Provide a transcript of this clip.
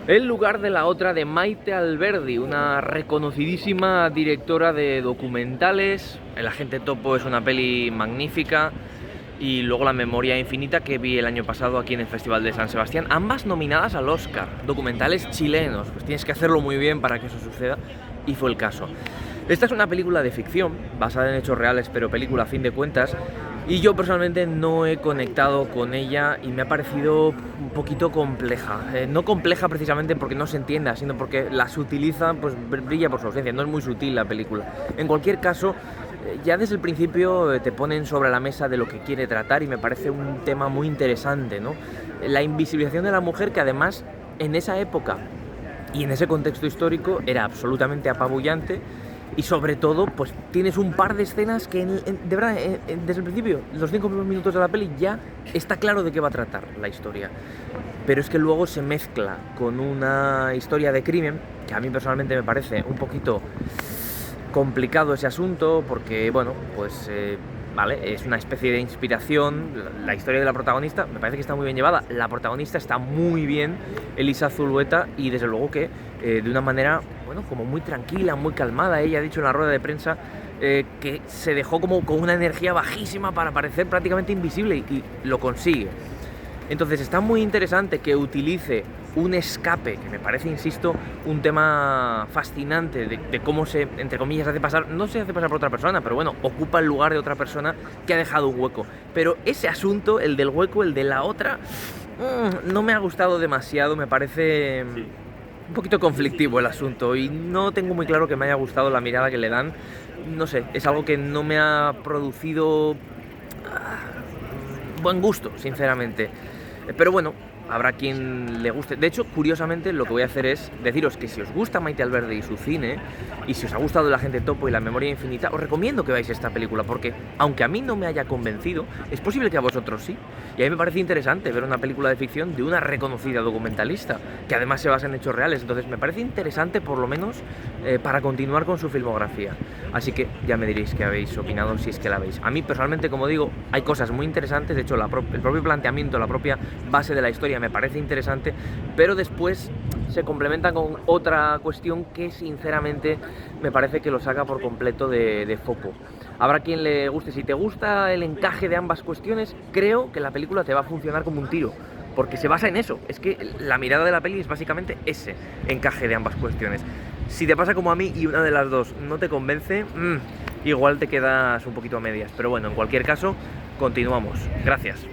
El lugar de la otra, de Maite Alberdi, una reconocidísima directora de documentales. El agente Topo es una peli magnífica. Y luego La memoria infinita, que vi el año pasado aquí en el Festival de San Sebastián, ambas nominadas al Oscar, documentales chilenos. Pues tienes que hacerlo muy bien para que eso suceda, y fue el caso. Esta es una película de ficción, basada en hechos reales, pero película a fin de cuentas, y yo personalmente no he conectado con ella y me ha parecido un poquito compleja. No compleja precisamente porque no se entienda, sino porque la sutiliza, pues brilla por su ausencia, no es muy sutil la película. En cualquier caso, ya desde el principio te ponen sobre la mesa de lo que quiere tratar y me parece un tema muy interesante, ¿no? La invisibilización de la mujer, que además en esa época y en ese contexto histórico era absolutamente apabullante. Y sobre todo, pues tienes un par de escenas que, de verdad, desde el principio, los 5 primeros minutos de la peli, ya está claro de qué va a tratar la historia. Pero es que luego se mezcla con una historia de crimen, que a mí personalmente me parece un poquito complicado ese asunto, porque, bueno, pues vale, es una especie de inspiración. La historia de la protagonista me parece que está muy bien llevada. La protagonista está muy bien, Elisa Zulueta, y desde luego que de una manera, bueno, como muy tranquila, muy calmada. Ella ha dicho en la rueda de prensa que se dejó como con una energía bajísima para parecer prácticamente invisible, y lo consigue. Entonces está muy interesante que utilice un escape, que me parece, insisto, un tema fascinante de cómo se, entre comillas, hace pasar, no se hace pasar por otra persona, pero bueno, ocupa el lugar de otra persona que ha dejado un hueco. Pero ese asunto, el del hueco, el de la otra, no me ha gustado demasiado, me parece un poquito conflictivo el asunto, y no tengo muy claro que me haya gustado la mirada que le dan. No sé, es algo que no me ha producido buen gusto, sinceramente. Pero bueno, habrá quien le guste. De hecho, curiosamente, lo que voy a hacer es deciros que si os gusta Maite Alberdi y su cine, y si os ha gustado El agente Topo y La memoria infinita, os recomiendo que veáis esta película, porque aunque a mí no me haya convencido, es posible que a vosotros sí. Y a mí me parece interesante ver una película de ficción de una reconocida documentalista, que además se basa en hechos reales. Entonces me parece interesante, por lo menos, para continuar con su filmografía. Así que ya me diréis qué habéis opinado, si es que la veis. A mí personalmente, como digo, hay cosas muy interesantes. De hecho, el propio planteamiento, la propia base de la historia me parece interesante, pero después se complementa con otra cuestión que sinceramente me parece que lo saca por completo de foco. Habrá quien le guste. Si te gusta el encaje de ambas cuestiones, creo que la película te va a funcionar como un tiro, porque se basa en eso. Es que la mirada de la peli es básicamente ese encaje de ambas cuestiones. Si te pasa como a mí y una de las dos no te convence, igual te quedas un poquito a medias. Pero bueno, en cualquier caso, continuamos. Gracias.